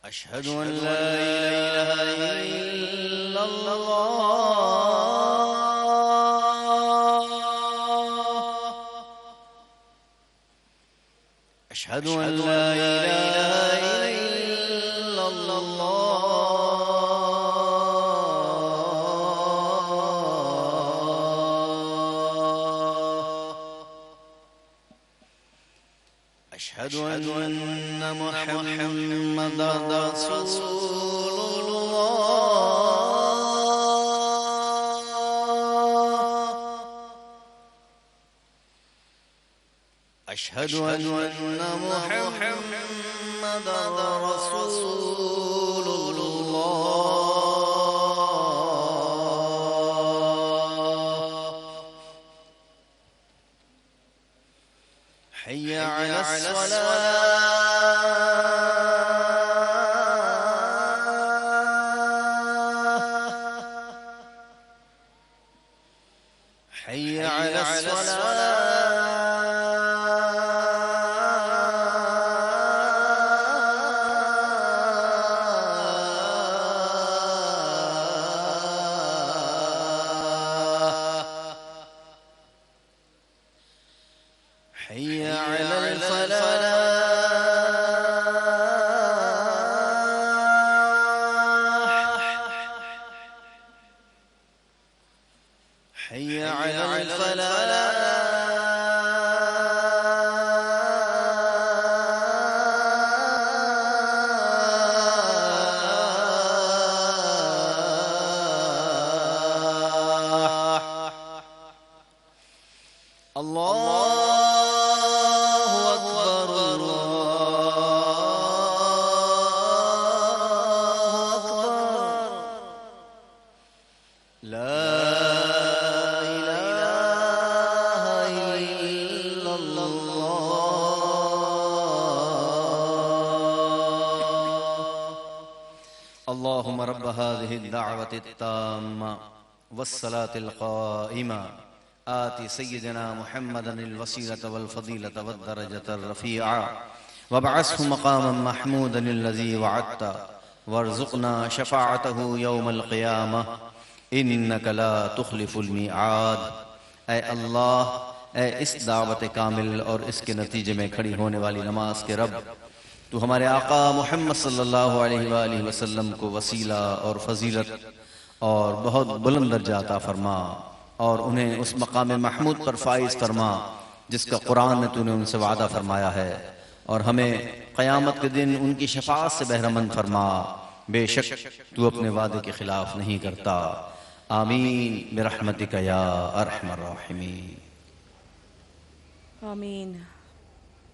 أشهد أن لا إله إلا الله أشهد أن لا إله إلا الله أشهد أن محمدا رسول الله أشهد أن محمدا رسول الله حي على الصلاة حي على حي على الفلاح حي على الفلاح الله أكبر الله أكبر لا إله إلا الله اللهم رب هذه الدعوة التامة والصلاة القائمة آت سيدنا محمدا الوسيلة والفضيلة والدرجة الرفيعة وابعثه مقاما محمودا الذي وعدته وارزقنا شفاعته يوم القيامة إنك لا تخلف الميعاد اے اللہ، اے اس دعوت کامل اور اس کے نتیجے میں کھڑی ہونے والی نماز کے رب، تو ہمارے آقا محمد صلی اللہ علیہ وآلہ وسلم کو وسیلہ اور فضیلت اور بہت بلند درجہ عطا فرما اور انہیں اس مقام محمود پر فائز فرما جس کا قرآن میں تو نے ان سے وعدہ فرمایا ہے، اور ہمیں قیامت کے دن ان کی شفاعت سے بہرمند فرما، بے شک تو اپنے وعدے کے خلاف نہیں کرتا۔ آمین برحمتک یا ارحم الراحمین۔ آمین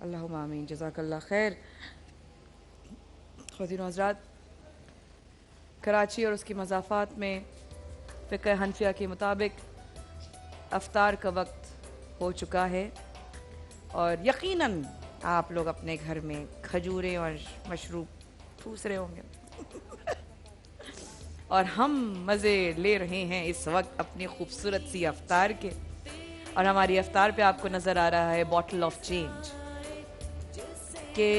اللہم آمین۔ جزاک اللہ خیر۔ خواتین و حضرات، کراچی اور اس کی مضافات میں فقہ حنفیہ کے مطابق افطار کا وقت ہو چکا ہے، اور یقیناً آپ لوگ اپنے گھر میں کھجوریں اور مشروب ٹھوس رہے ہوں گے اور ہم مزے لے رہے ہیں اس وقت اپنی خوبصورت سی افطار کے، اور ہماری افطار پہ آپ کو نظر آ رہا ہے باٹل آف چینج، کہ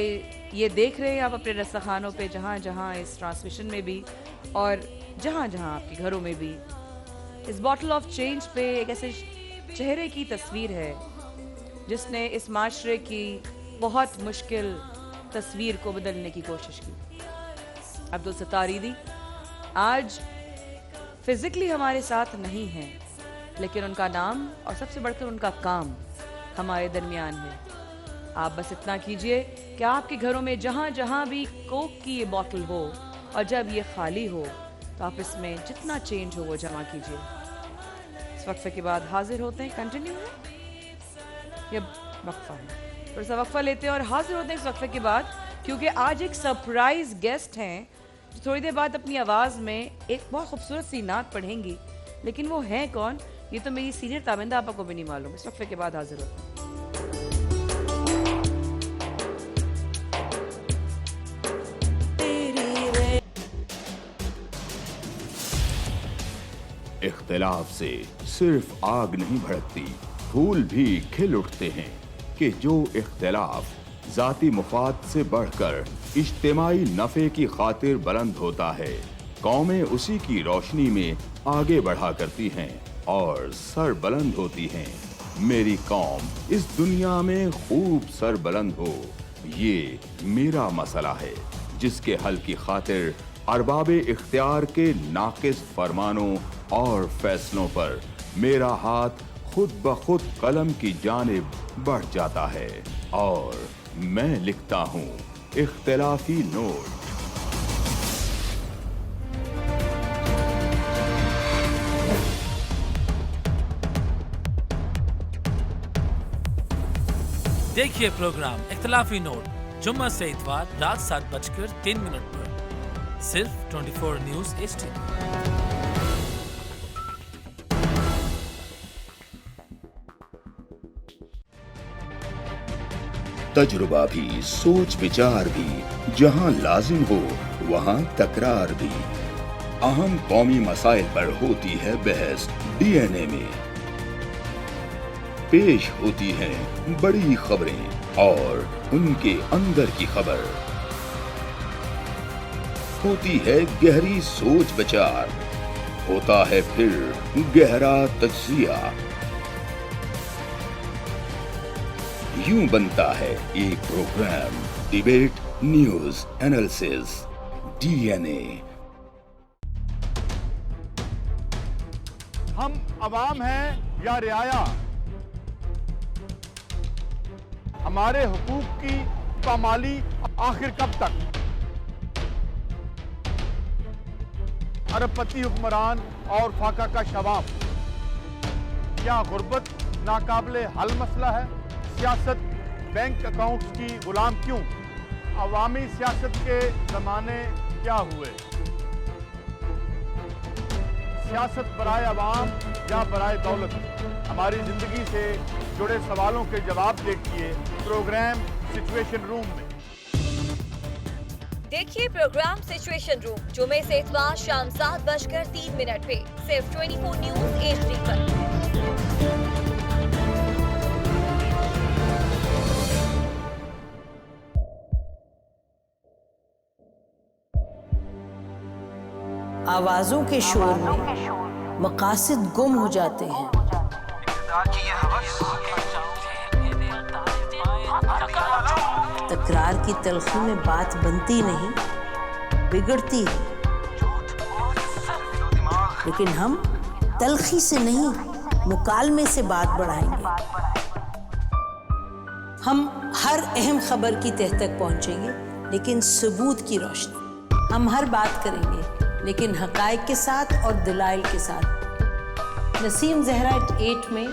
یہ دیکھ رہے ہیں آپ اپنے رستخانوں پہ جہاں جہاں اس ٹرانسمیشن میں بھی اور جہاں جہاں آپ کے گھروں میں بھی اس باٹل آف چینج پہ ایک ایسے چہرے کی تصویر ہے جس نے اس معاشرے کی بہت مشکل تصویر کو بدلنے کی کوشش کی۔ عبدالستار عیدی آج فزیکلی ہمارے ساتھ نہیں ہیں، لیکن ان کا نام اور سب سے بڑھ کر ان کا کام ہمارے درمیان ہے۔ آپ بس اتنا کیجئے کہ آپ کے گھروں میں جہاں جہاں بھی کوک کی یہ باٹل ہو اور جب یہ خالی ہو تو آپ اس میں جتنا چینج ہو وہ جمع کیجئے۔ اس وقفے کے بعد حاضر ہوتے ہیں، کنٹینیو ہے یا وقفہ ہے؟ تھوڑا سا وقفہ لیتے ہیں اور حاضر ہوتے ہیں اس وقفے کے بعد، کیونکہ آج ایک سرپرائز گیسٹ ہیں جو تھوڑی دیر بعد اپنی آواز میں ایک بہت خوبصورت سی نعت پڑھیں گی، لیکن وہ ہیں کون یہ تو میری سینئر تابندہ آپا کو بھی نہیں معلوم۔ اس وقفے کے بعد حاضر ہوتے ہیں۔ اختلاف سے صرف آگ نہیں بھڑکتی، پھول بھی کھل اٹھتے ہیں۔ کہ جو اختلاف ذاتی مفاد سے بڑھ کر اجتماعی نفع کی خاطر بلند ہوتا ہے، قومیں اسی کی روشنی میں آگے بڑھا کرتی ہیں اور سر بلند ہوتی ہیں۔ میری قوم اس دنیا میں خوب سر بلند ہو، یہ میرا مسئلہ ہے جس کے حل کی خاطر ارباب اختیار کے ناقص فرمانوں اور فیصلوں پر میرا ہاتھ خود بخود قلم کی جانب بڑھ جاتا ہے اور میں لکھتا ہوں اختلافی نوٹ۔ دیکھیے پروگرام اختلافی نوٹ جمعہ سے اتوار رات 7:03 پر صرف 24 نیوز HD۔ تجربہ بھی، سوچ بچار بھی، جہاں لازم ہو وہاں تکرار بھی، اہم قومی مسائل پر ہوتی ہے بحث DNA میں، پیش ہوتی ہیں بڑی خبریں اور ان کے اندر کی خبر، ہوتی ہے گہری سوچ بچار، ہوتا ہے پھر گہرا تجزیہ، یوں بنتا ہے ایک programme debate news analysis DNA۔ ہم عوام ہیں یا رعایا، ہمارے حقوق کی پامالی آخر کب تک؟ ارب پتی حکمران اور فاقہ کا شواب، کیا غربت ناقابل حل مسئلہ ہے؟ سیاست بینک اکاؤنٹس کی غلام کیوں؟ عوامی سیاست کے زمانے کیا ہوئے؟ سیاست برائے عوام یا برائے دولت؟ ہماری زندگی سے جڑے سوالوں کے جواب دیکھیے پروگرام سچویشن روم میں۔ دیکھیے پروگرام سچویشن روم جمعے سے اتوار شام 7:03 پہ صرف 24 نیوز HD پر۔ آوازوں کے شور میں مقاصد گم ہو جاتے ہیں، تکرار کی تلخی میں بات بنتی نہیں، بگڑتی ہے، لیکن ہم تلخی سے نہیں مکالمے سے بات بڑھائیں گے۔ ہم ہر اہم خبر کی تہ تک پہنچیں گے لیکن ثبوت کی روشنی، ہم ہر بات کریں گے لیکن حقائق کے ساتھ اور دلائل کے ساتھ۔ نسیم زہرا @8 میں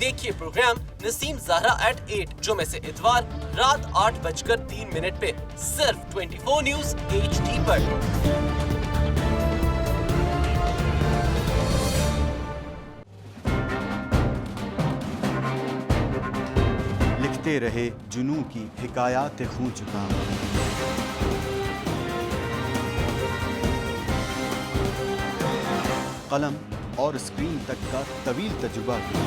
دیکھیے پروگرام نسیم زہرا @8 جمعے سے اتوار رات 8:03 پہ صرف 24 نیوز HD پر۔ لکھتے رہے جنوں کی حکایات خوں چکا، قلم اور اسکرین تک کا طویل تجربہ کیا،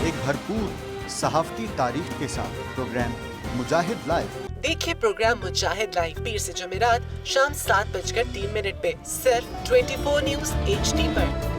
ایک بھرپور صحافتی تاریخ کے ساتھ پروگرام مجاہد لائیو۔ دیکھیے پروگرام مجاہد لائیو پیر سے جمعرات شام 7:03 پہ صرف 24 نیوز HD پر۔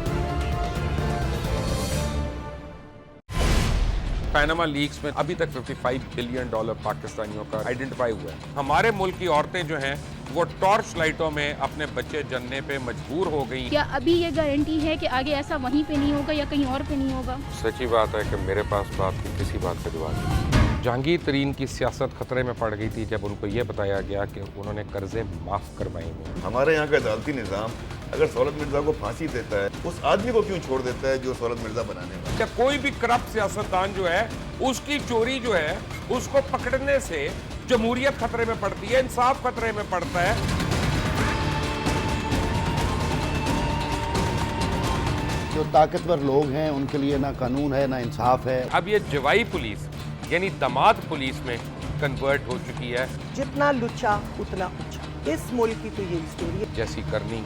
پیناما لیکس میں ابھی تک $55 بلین پاکستانیوں کا آئیڈینٹیفائی ہوا ہے۔ ہمارے ملک کی عورتیں جو ہیں وہ ٹارچ لائٹوں میں اپنے بچے جننے پہ مجبور ہو گئی۔ کیا ابھی یہ گارنٹی ہے کہ آگے ایسا وہیں پہ نہیں ہوگا یا کہیں اور پہ نہیں ہوگا؟ سچی بات ہے کہ میرے پاس بات کی کسی بات کا جواب نہیں۔ جہانگیر ترین کی سیاست خطرے میں پڑ گئی تھی جب ان کو یہ بتایا گیا کہ انہوں نے قرضے معاف کروائے ہیں۔ ہمارے یہاں کا عدالتی نظام اگر سہولت مرزا کو پھانسی دیتا ہے، اس آدمی کو کیوں چھوڑ دیتا ہے جو سہولت مرزا بنانے والا؟ کوئی بھی کرپٹ سیاستدان جو ہے اس کی چوری جو ہے اس کو پکڑنے سے جمہوریت خطرے میں پڑتی ہے، انصاف خطرے میں پڑتا ہے۔ جو طاقتور لوگ ہیں ان کے لیے نہ قانون ہے نہ انصاف ہے۔ اب یہ جوائی پولیس یعنی دماد پولیس میں کنورٹ ہو چکی ہے۔ جتنا لچا اتنا اچھا، اس ملک کی تو یہ اسٹوری ہے۔ جیسی کرنی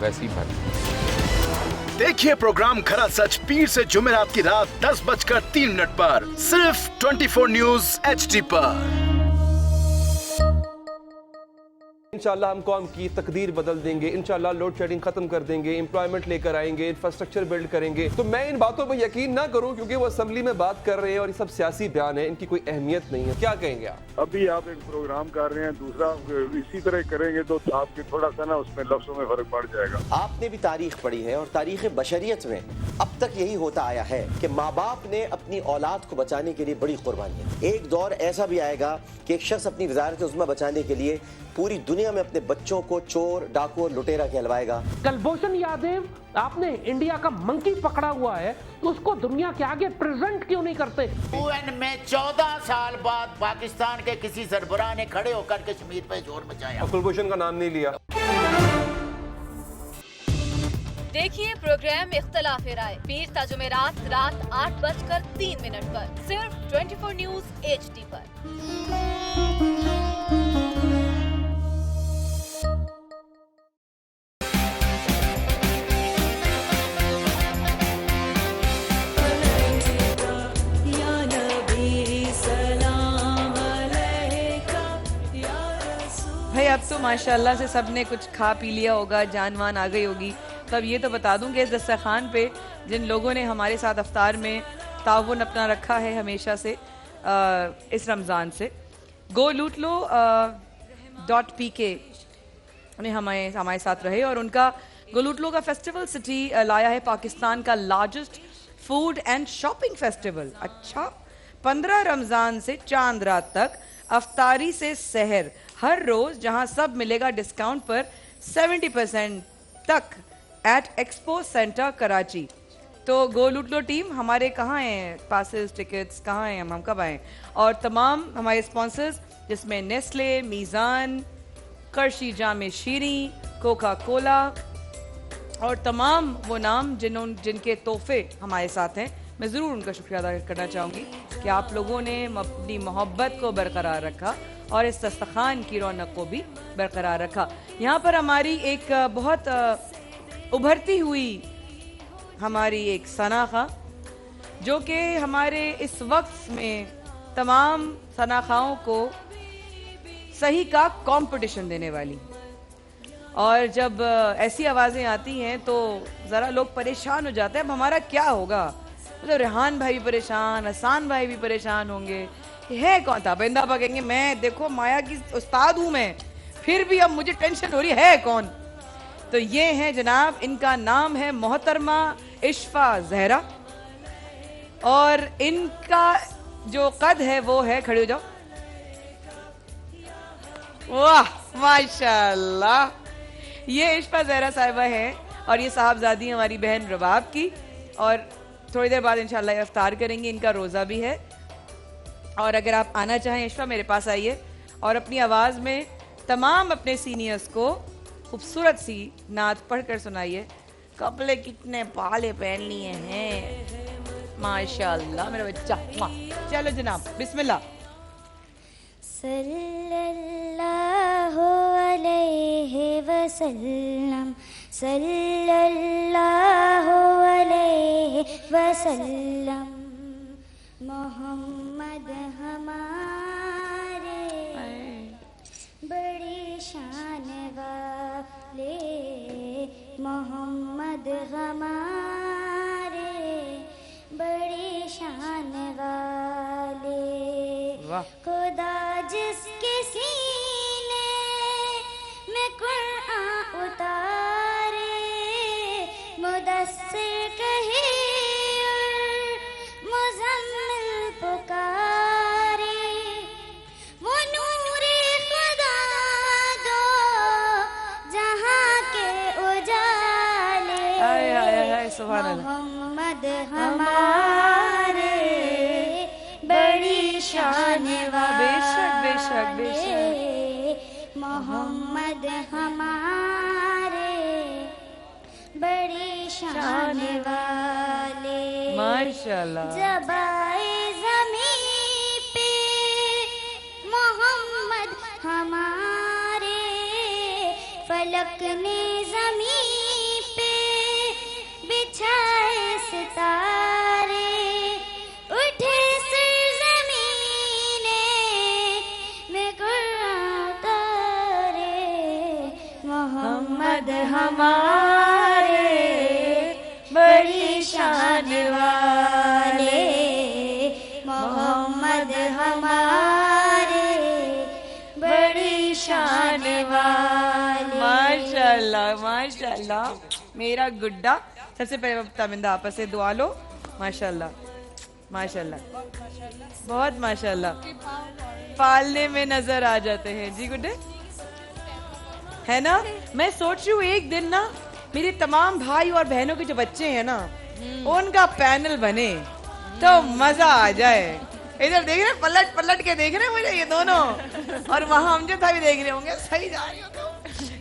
ویسی بھرنی۔ देखिए प्रोग्राम खरा सच पीर से जुमेरात की रात 10:03 पर सिर्फ 24 न्यूज HD पर। इंशाल्लाह हम कौम की तकदीर बदल देंगे, इंशाल्लाह लोड शेडिंग खत्म कर देंगे, एम्प्लॉयमेंट लेकर आएंगे, इंफ्रास्ट्रक्चर बिल्ड करेंगे। तो मैं इन बातों पर यकीन ना करूं क्योंकि वो असेंबली में बात कर रहे हैं और ये सब सियासी बयान है, इनकी कोई अहमियत नहीं है। क्या कहेंगे आप? अभी आप एक प्रोग्राम कर रहे हैं, दूसरा इसी तरह करेंगे तो आपके थोड़ा सा ना उसमें लफ्जों में फर्क पड़ जाएगा। आपने भी तारीख पढ़ी है और तारीख बशरियत में अब तक यही होता आया है कि माँ बाप ने अपनी औलाद को बचाने के लिए बड़ी कुर्बानियां। एक दौर ऐसा भी आएगा कि एक शख्स अपनी वजारत उज़्मा बचाने के लिए पूरी दुनिया में अपने बच्चों को चोर, डाकू और लुटेरा कहलवाएगा। कुलभूषण यादव, आपने इंडिया का मंकी पकड़ा हुआ है तो उसको दुनिया के आगे प्रेजेंट क्यों नहीं करते? UN में 14 साल बाद पाकिस्तान के किसी सरबराह ने खड़े होकर कश्मीर पे जोर मचाया। कुलभूषण का नाम नहीं लिया। देखिए प्रोग्राम इख्तिलाफ राय पीर ता जुमेरात रात 8:03 पर सिर्फ 24 न्यूज HD पर। भाई अब तो माशाल्लाह से सबने कुछ खा पी लिया होगा, जान वान आ गई होगी। तो अब ये तो बता दूं कि इस दस्तरखान पे जिन लोगों ने हमारे साथ अफ्तार में ताउन अपना रखा है हमेशा से इस रमज़ान से, गो लूट लो .pk ने हमारे साथ रहे और उनका गो लूट लो का फेस्टिवल सिटी लाया है पाकिस्तान का largest food and shopping festival. अच्छा, 15 रमज़ान से चांद रात तक अफ्तारी से सहर हर रोज, जहां सब मिलेगा डिस्काउंट पर 70% तक एट एक्सपो सेंटर कराची। तो गो लूट लो टीम हमारे कहाँ हैं, पासेस टिकट्स कहाँ हैं, हम कब आएँ? और तमाम हमारे स्पॉन्सर्स जिसमें नेस्ले, मीज़ान, करशी जाम शीरी, कोका कोला और तमाम वो नाम जिनके तोहफे हमारे साथ हैं, मैं ज़रूर उनका शुक्रिया अदा करना चाहूँगी कि आप लोगों ने अपनी मोहब्बत को बरकरार रखा और इस दस्तरखान की रौनक को भी बरकरार रखा। यहाँ पर हमारी एक बहुत उभरती हुई हमारी एक सनाखा, जो कि हमारे इस वक्त में तमाम सनाखाओं को सही का कंपटीशन देने वाली। और जब ऐसी आवाज़ें आती हैं तो ज़रा लोग परेशान हो जाते हैं, अब हमारा क्या होगा? मतलब रेहान भाई भी परेशान, हसान भाई भी परेशान होंगे, है कौन था? बेंदा कहेंगे मैं देखो माया की उस्ताद हूँ मैं, फिर भी अब मुझे टेंशन हो रही है कौन? तो ये हैं जनाब, इनका नाम है मोहतरमा इश्फा जहरा और इनका जो कद है वो है, खड़े हो जाओ, वाह माशाल्लाह, ये इश्फा जहरा साहिबा है और ये साहबजादी हमारी बहन रबाब की। और थोड़ी देर बाद इंशाल्लाह इफ्तार करेंगे, इनका रोज़ा भी है। और अगर आप आना चाहें इश्फा, मेरे पास आइए और अपनी आवाज़ में तमाम अपने सीनियर्स को खूबसूरत सी नात पढ़कर सुनाइए। कपड़े कितने पाले पहन लिए हैं माशाल्लाह मेरा बच्चा। चलो जनाब, बिस्मिल्लाह। सल्लल्लाहु अलैहि वसल्लम, सल्लल्लाहु अलैहि वसल्लम, मोहम्मद हमारे बड़ी शान वाले, मोहम्मद हमारे बड़ी शान वाले, खुदा जिसके सीने में कुरान उतारे, मुदस्सिर कहे मुज़म्मिल पुकारे, वो नूरे खुदा दो जहां के उजाले, मोहम्मद हमारे बड़ी शान वाले, बेशक बेशक बेशक, मोहम्मद हमारे बड़ी शान वाले, माशाल्लाह। जब आए ज़मीं पे मोहम्मद हमारे, फलक ने ज़मीं पे बिछ मोहम्मद हमारे बड़ी शान वाले, मोहम्मद हमारे बड़ी शान वाले। माशाल्लाह माशाल्लाह मेरा गुड्डा। सबसे पहले तामिंदा आपस से दुआ लो। माशाल्लाह माशाल्लाह बहुत माशाल्लाह, पालने में नजर आ जाते हैं जी गुड्डे, है ना। मैं सोच रही हूँ एक दिन ना मेरे तमाम भाई और बहनों के जो बच्चे हैं ना उनका पैनल बने तो मजा आ जाए। इधर देख रहे पलट पलट के देख रहे मुझे ये दोनों, और वहाँ अमजद भी देख रहे होंगे। सही जा रही हो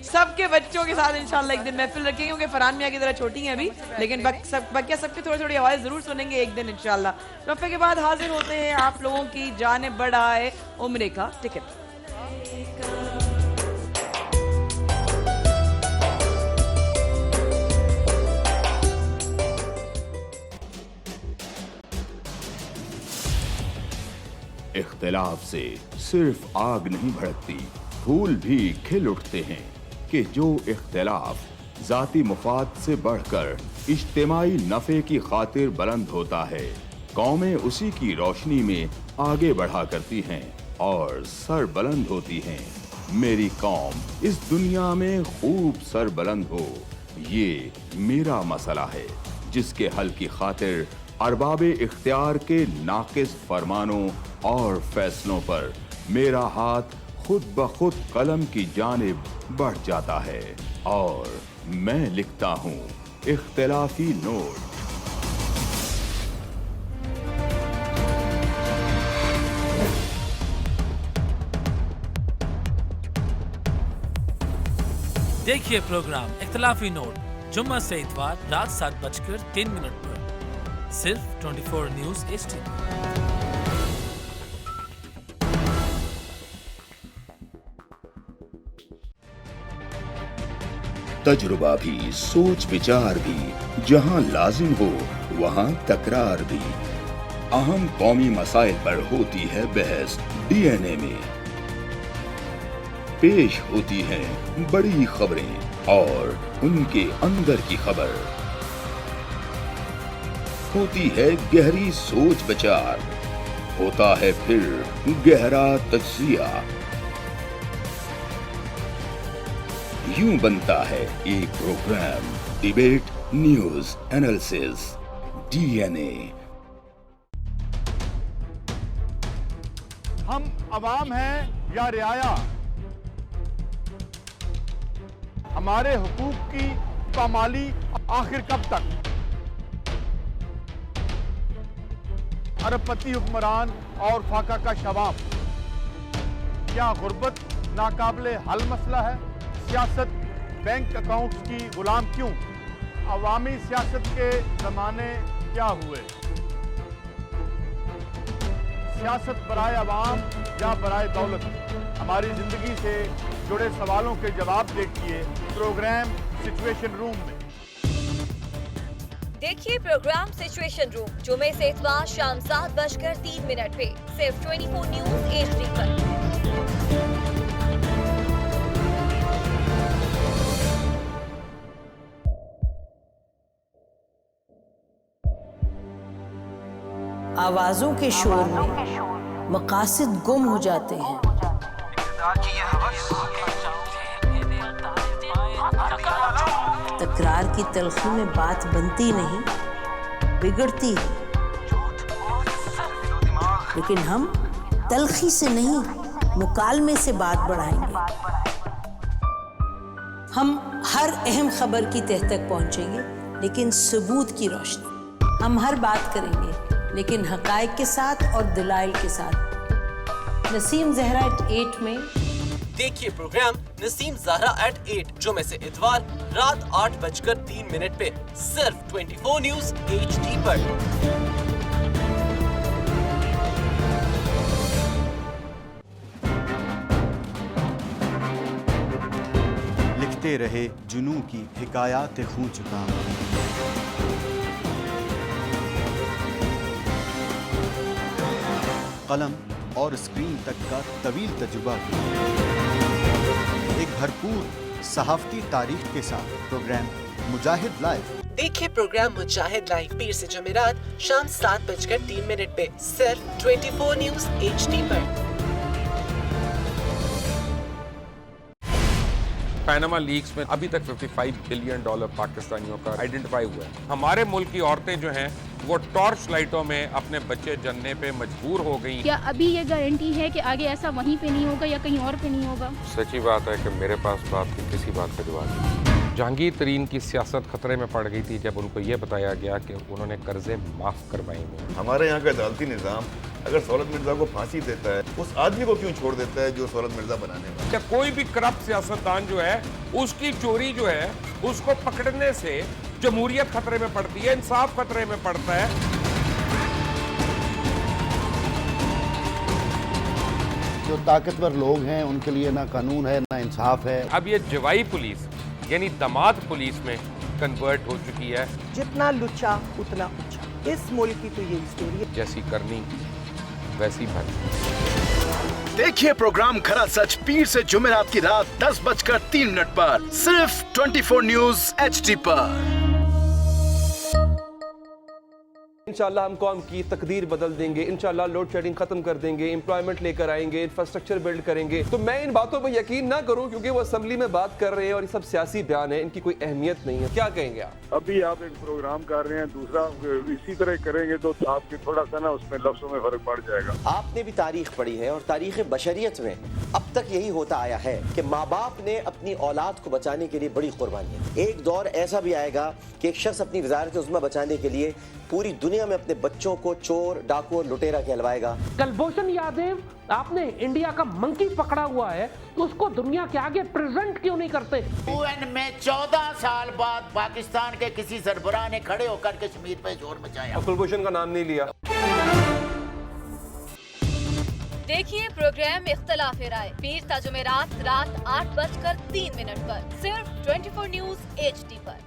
सबके बच्चों के साथ इंशाल्लाह एक दिन महफिल रखेंगे, क्योंकि फरहान मियां की तरह छोटी हैं अभी, लेकिन बकिया सबकी थोड़ी थोड़ी आवाज़ जरूर सुनेंगे एक दिन इंशाल्लाह। वफ़े के बाद हाजिर होते हैं आप लोगों की जानिब बढ़ाए उम्रे का टिकट। इख्तिलाफ से सिर्फ आग नहीं भड़कती, फूल भी खिल उठते हैं कि जो इख्तिलाफ जाती मुफाद से बढ़कर इज्तिमाई नफ़े की खातिर बुलंद होता है, कौमें उसी की रोशनी में आगे बढ़ा करती हैं और सर बुलंद होती हैं। मेरी कौम इस दुनिया में खूब सर बुलंद हो, ये मेरा मसला है जिसके हल की खातिर अरबाबे इख्तियार के नाकिस फरमानों और फैसलों पर मेरा हाथ खुद ब खुद कलम की जानिब बढ़ जाता है और मैं लिखता हूँ इख्तिलाफी नोट। देखिए प्रोग्राम इख्तिलाफी नोट जुम्मा से इतवार रात 7:03 पर सिर्फ 24 न्यूज़ HD। तजुर्बा भी, सोच विचार भी, जहां लाजिम हो वहां तकरार भी। अहम कौमी मसाइल पर होती है बहस DNA में। पेश होती हैं बड़ी खबरें और उनके अंदर की खबर। होती है गहरी सोच विचार, होता है फिर गहरा तज्जिया। यूं बनता है एक programme debate news analysis DNA। हम अवाम हैं या रियाया, हमारे हुकूक की पामाली आखिर कब तक। अरबपति हुक्मरान और फाका का शवाब, क्या गुर्बत नाकाबिले हल मसला है। सियासत बैंक अकाउंट्स की गुलाम क्यों। अवामी सियासत के जमाने क्या हुए। सियासत बराए अवाम या बराए दौलत, हमारी जिंदगी से जुड़े सवालों के जवाब देखिए प्रोग्राम सिचुएशन रूम में। देखिए प्रोग्राम सिचुएशन रूम जुमे से इतवार शाम 7:03 पे सिर्फ 24 न्यूज़ HD पर। आवाजों के शोर में मकासद गुम हो जाते हैं। तकरार की तलखी में बात बनती नहीं, बिगड़ती है। लेकिन हम तलखी से नहीं, मुकालमे से बात बढ़ाएंगे। हम हर अहम खबर की तह तक पहुंचेंगे, लेकिन सबूत की रोशनी। हम हर बात करेंगे, लेकिन हकायक के साथ और दलाइल के साथ। नसीम ज़हरा एट 8 में देखिए प्रोग्राम नसीम ज़हरा एट 8 जुमे से इतवार रात 8:03 पे सिर्फ 24 न्यूज़ HD पर। लिखते रहे जुनू की हिकायात खूं चुका। कलम और स्क्रीन तक का तवील तजुर्बा, एक भरपूर सहाफ़ती तारीख के साथ प्रोग्राम मुजाहिद लाइव। देखिए प्रोग्राम मुजाहिद लाइव पीर से जुमेरात शाम 7:03 पे सिर्फ 24 न्यूज़ HD पर। पैनामा लीक्स में अभी तक $55 बिलियन पाकिस्तानियों का आइडेंटिफाई हुआ है। हमारे मुल्क की औरतें जो हैं वो टॉर्च लाइटों में अपने बच्चे जनने पे मजबूर हो गई। क्या अभी ये गारंटी है कि आगे ऐसा वहीं पे नहीं होगा या कहीं और पे नहीं होगा? सच्ची बात है कि मेरे पास बात की किसी बात का जवाब नहीं। जहांगीर तरीन की सियासत खतरे में पड़ गई थी जब उनको ये बताया गया कि उन्होंने कर्जे माफ करवाएंगे। हमारे यहाँ का अदालती निज़ाम अगर सौलत मिर्जा को फांसी देता है, उस आदमी को क्यों छोड़ देता है जो सौलत मिर्जा बनाने वाला? क्या कोई भी करप्ट सियासतदान जो है उसकी चोरी जो है उसको पकड़ने से जमहूरियत खतरे में पड़ती है, इंसाफ खतरे में पड़ता है। जो ताकतवर लोग हैं उनके लिए ना कानून है ना इंसाफ है। अब ये जवाई पुलिस यानी दामाद पुलिस में कन्वर्ट हो चुकी है। जितना लुच्चा उतना ऊंचा, इस मुल्क की तो यही स्टोरी है। जैसी करनी वैसी भरनी। देखिए प्रोग्राम खरा सच पीर से जुमेरात की रात 10:03 पर सिर्फ 24 न्यूज़ HD पर। इंशाल्लाह हम कौम की तकदीर बदल देंगे, इंशाल्लाह लोड शेडिंग खत्म कर देंगे, एम्प्लॉयमेंट लेकर आएंगे, इंफ्रास्ट्रक्चर बिल्ड करेंगे। तो मैं इन बातों पर यकीन ना करूं क्योंकि वो असेंबली में बात कर रहे हैं और ये सब सियासी बयान है, इनकी कोई अहमियत नहीं है। क्या कहेंगे आप? अभी आप एक प्रोग्राम कर रहे हैं, दूसरा इसी तरह करेंगे तो आपके थोड़ा सा ना उसमें लफ्जों में फर्क पड़ जाएगा। आपने भी तारीख पढ़ी है और तारीख बशरियत में अब तक यही होता आया है कि माँ बाप ने अपनी औलाद को बचाने के लिए बड़ी कुर्बानियां। एक दौर ऐसा भी आएगा कि एक शख्स अपनी वज़ारत उज़्मा बचाने के लिए पूरी दुनिया में अपने बच्चों को चोर, डाकू और लुटेरा कहलवाएगा। कुलभूषण यादव, आपने इंडिया का मंकी पकड़ा हुआ है तो उसको दुनिया के आगे प्रेजेंट क्यों नहीं करते? UN में 14 साल बाद पाकिस्तान के किसी सरबराह ने खड़े होकर कश्मीर पे जोर मचाया। कुलभूषण का नाम नहीं लिया। देखिए प्रोग्राम इख्तलाफ राय पीर ता जुमेरात रात 8:03 पर सिर्फ 24 न्यूज़ HD पर।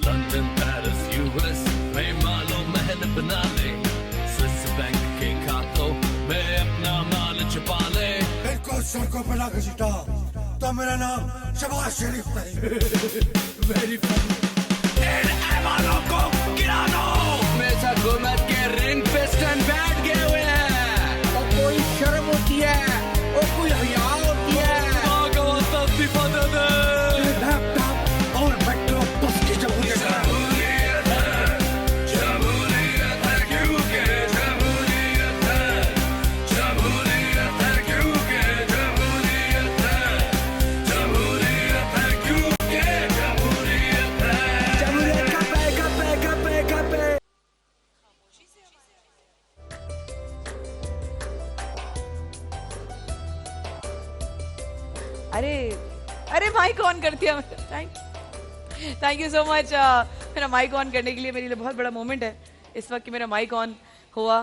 लंदन, पेरिस, US में मालो महल बना ले, स्विस बैंक के खातों में अपना माल छुपा ले। बिल्कुल सड़कों पर लाकर सीटा तो मेरा नाम शबाज शरीफ नहीं। Very funny. मालों को गिरा दो। हमेशा हुकूमत के रिंग पे स्टैंड बैठ गए हुए हैं। और कोई शर्म होती है और कोई हया होती है। लैपटॉप और मेट्रो बस की जमहूरियत है। अरे माइक ऑन कर दिया। Thank you so much. मेरा माइक ऑन करने के लिए मेरे लिए बहुत बड़ा मोमेंट है इस वक्त कि मेरा माइक ऑन हुआ।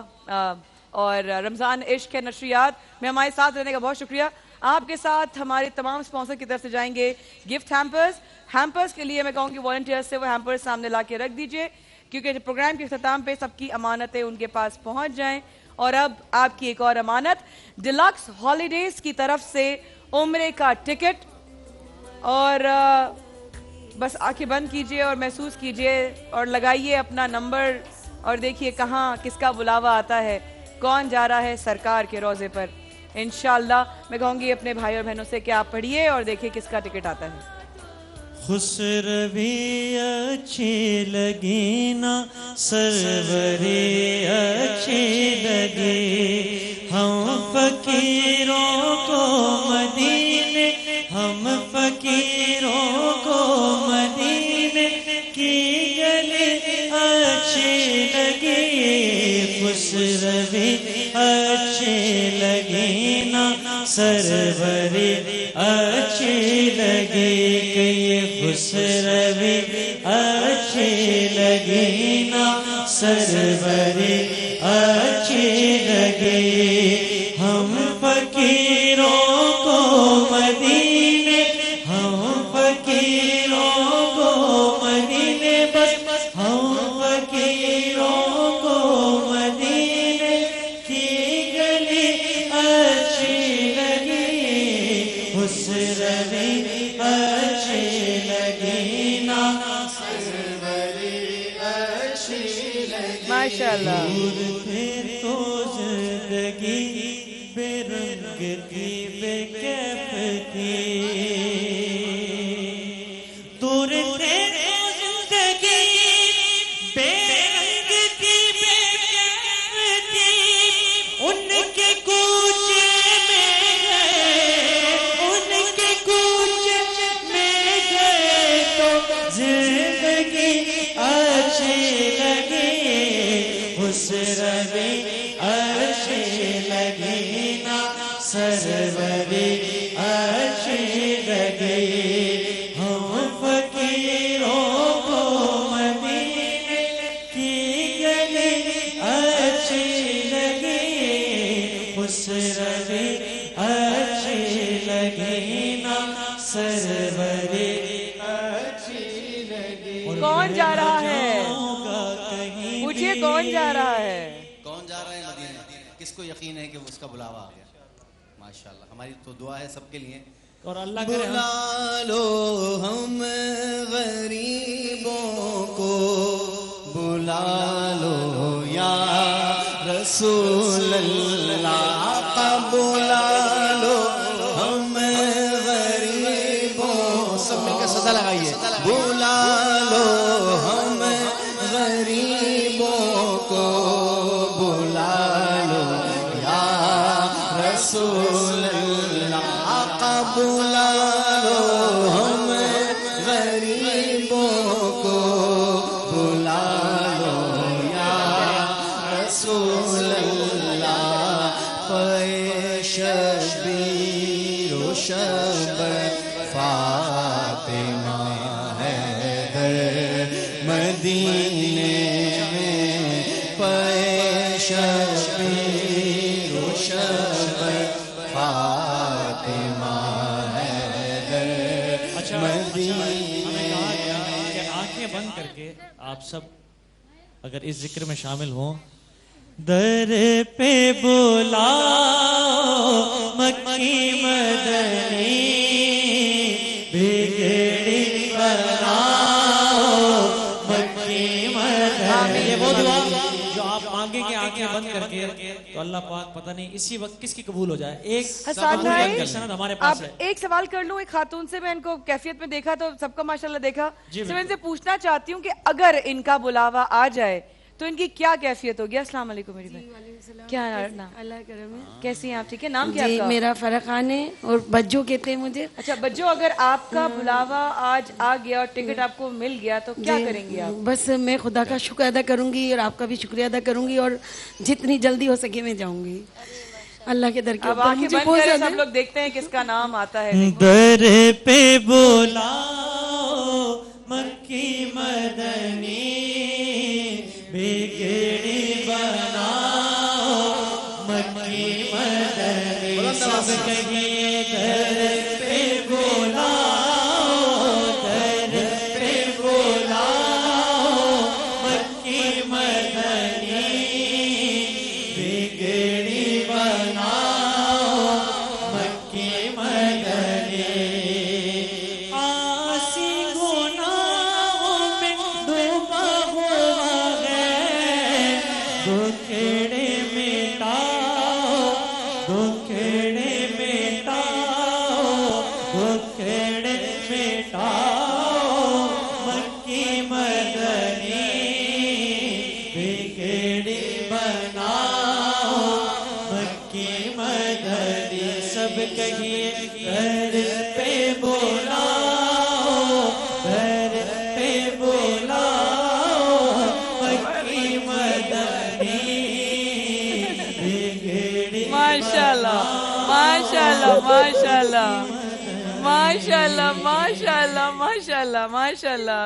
और रमज़ान इश्क है नशरियात में हमारे साथ रहने का बहुत शुक्रिया। आपके साथ हमारे तमाम स्पॉन्सर की तरफ से जाएंगे गिफ्ट हैम्पर्स के लिए मैं कहूँगी वॉलंटियर्स से वो हैम्पर्स सामने ला के रख दीजिए क्योंकि प्रोग्राम के अख्ताम पे सबकी अमानतें उनके पास पहुँच जाएं। और अब आपकी एक और अमानत डिलक्स हॉलीडेज की तरफ से उम्रे का टिकट। और बस आंखें बंद कीजिए और महसूस कीजिए और लगाइए अपना नंबर और देखिए कहाँ किसका बुलावा आता है, कौन जा रहा है सरकार के रोज़े पर। इंशाअल्लाह मैं कहूँगी अपने भाई और बहनों से कि आप पढ़िए और देखिए किसका टिकट आता है। खुसरवी अच्छी लगी ना सरवरे अच्छी लगी, हम फकीरों को मदीने, हम फकीरों को मदीने की गली अच्छी लगी। खुसरवी अच्छी लगी ना सरवरे अच्छी लगी, खुसरवी अच्छी लगी ना सरवरे अच्छी लगी। हम फकीरों को मदीने, हम फकीरों माशाल्लाह। दूर थे तो जिंदगी बेरंग थी बेकैफ थी, दूर थे तो जिंदगी बेरंग थी बेकैफ थी, उनके कूचे में गए, उनके कूचे में गए तो जिंदगी अच्छी लगी, उस रवि अच्छी लगी ना सरवरी अच्छी लगी, हम फकीरों को मदीने की गली अच्छी लगी, उस रवि अच्छी लगी ना सरवरी अच्छी लगी। कौन जा रहा है? पूछिए कौन जा रहा है? कौन जा रहा है मदीने? किसको यकीन है कि उसका बुलावा आ गया? माशाल्लाह, हमारी तो दुआ है सबके लिए। और अल्लाह बुला लो हम गरीबों को, बुला लो या रसूल अल्लाह का, बुला लो हम गरीबों, सब मिलकर सदा लगाइए, बुला लो हम गरीबों को, बुला लो या रसूल अल्लाह का, बुला लो हम गरीबों को, बुला लो या रसूल अल्लाह। शबीर शब फातिमा है दर मदीने में, शबीर शब फातिमा है दर मदीने। आंखें बंद करके आप सब अगर इस जिक्र में शामिल हों, दर पे बुलाओ मक्की मदनी, बिगड़ी बनाओ मक्की मदनी। ये वो दुआ जो आप मांगेंगे आंखें बंद करके, तो अल्लाह पाक पता नहीं इसी वक्त किसकी कबूल हो जाए। एक हसन भाई, हमारे पास है। आप एक सवाल कर लूं, एक खातून से मैं इनको कैफियत में देखा तो सबका माशाल्लाह देखा, तो मैं इनसे पूछना चाहती हूँ कि अगर इनका बुलावा आ जाए तो इनकी क्या कैफियत होगी? अस्सलाम वालेकुम मेरी बहन, क्या नाम? अल्लाह करम है। कैसी हैं आप? ठीक है, नाम क्या जी आपका? मेरा फरह खान है और बज्जो कहते हैं मुझे। अच्छा बज्जो, अगर आपका बुलावा आज आ गया और टिकट आपको मिल गया तो क्या करेंगी आप? बस मैं खुदा का शुक्र अदा करूंगी और आपका भी शुक्रिया अदा करूंगी और जितनी जल्दी हो सके मैं जाऊंगी अल्लाह के दर के अब ऊपर। आंखें मुझे बंद बहुत करें, ज्यादा सब लोग देखते हैं किसका नाम आता है। दर पे बुलाओ मक्की मदनी, बिगड़ी बनाओ मक्की मदनी, सब कहिए दर पे बुलाओ, दर पे बुलाओ मक्की मदनी, बिगड़ी बनाओ मक्की मदनी। आसी गुनाहों में डूबा हुआ है, दुखेड़े मिटाओ, दुखेड़े मिटाओ, दुखेड़े मिटाओ मक्की मदनी, बिगड़ी बनाओ मक्की मदनी। सब कहिए घर पे बुलाओ, घर पे बुलाओ मक्की मदनी, बिगड़ी माशाल्लाह माशाल्लाह माशाल्लाह माशाल्लाह माशाल्लाह माशाल्लाह माशाल्लाह।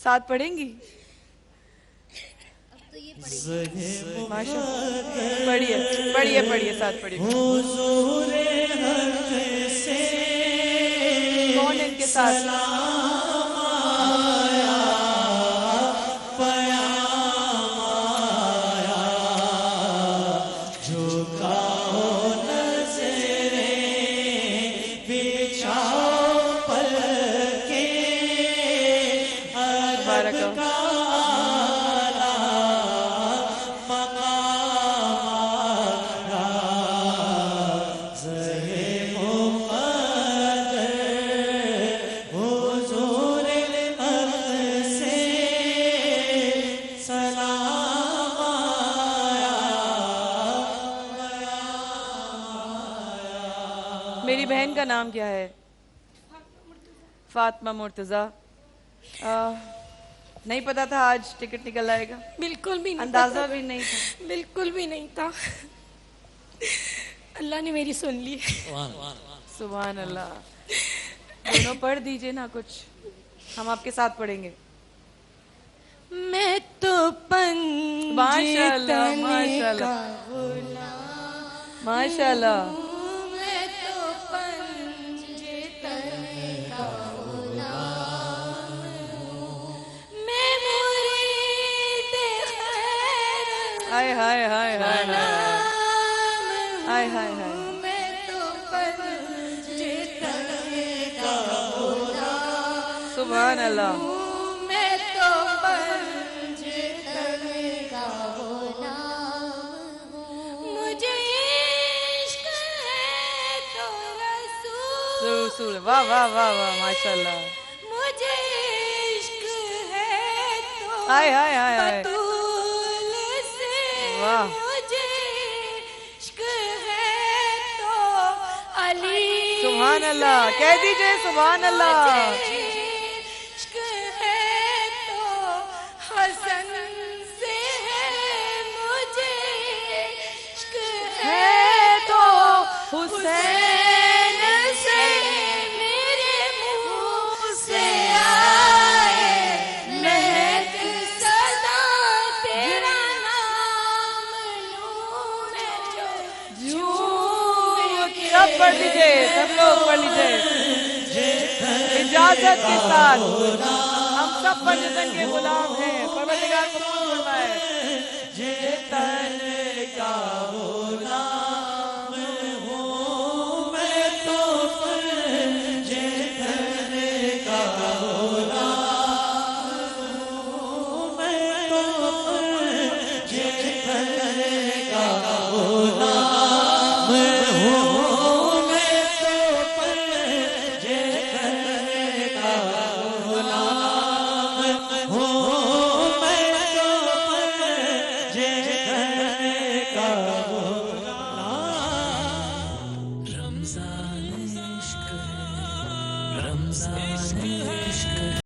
साथ पढ़ेंगी? माशाल्लाह, पढ़िए पढ़िए पढ़िए, साथ पढ़िए। कौन है इनके साथ? मेरी बहन का नाम क्या है? फातिमा मुर्तजा। नहीं पता था आज टिकट निकल आएगा? बिल्कुल भी नहीं, अंदाजा भी नहीं था? बिल्कुल भी नहीं था। अल्लाह ने मेरी सुन ली। सुभान अल्लाह। दोनों पढ़ दीजिए ना कुछ, हम आपके साथ पढ़ेंगे। मैं तो माशाल्लाह माशाल्लाह माशाल्लाह। मैं तो पंजे तने का गुलाम हूँ, मैं मुरीद खैर हाय हाय हाय हाय हाय हाय हाय। मैं तो पंजे तने का गुलाम सुभान अल्लाह। मैं तो पंजे तने का गुलाम हूँ, मुझे इश्क है तो रसूल। वाह वाह वाह वाह माशाल्लाह। मुझे इश्क है तो हाय हाय हाय हाय। बतूल से, वाह। मुझे इश्क है तो अली सुभान अल्लाह। कह दीजिए सुभान अल्लाह। इश्क है तो हसन से है, मुझे इश्क है तो हुसैन से, मेरे मुंह से आए महक सदा तेरा नाम लूं मैं जो सब पढ़ लीजिए, सब लोग पढ़ लीजिए इजाजत के साथ। हम सब पंजतन के गुलाम हैं। परवरदिगार कबूल फरमाए।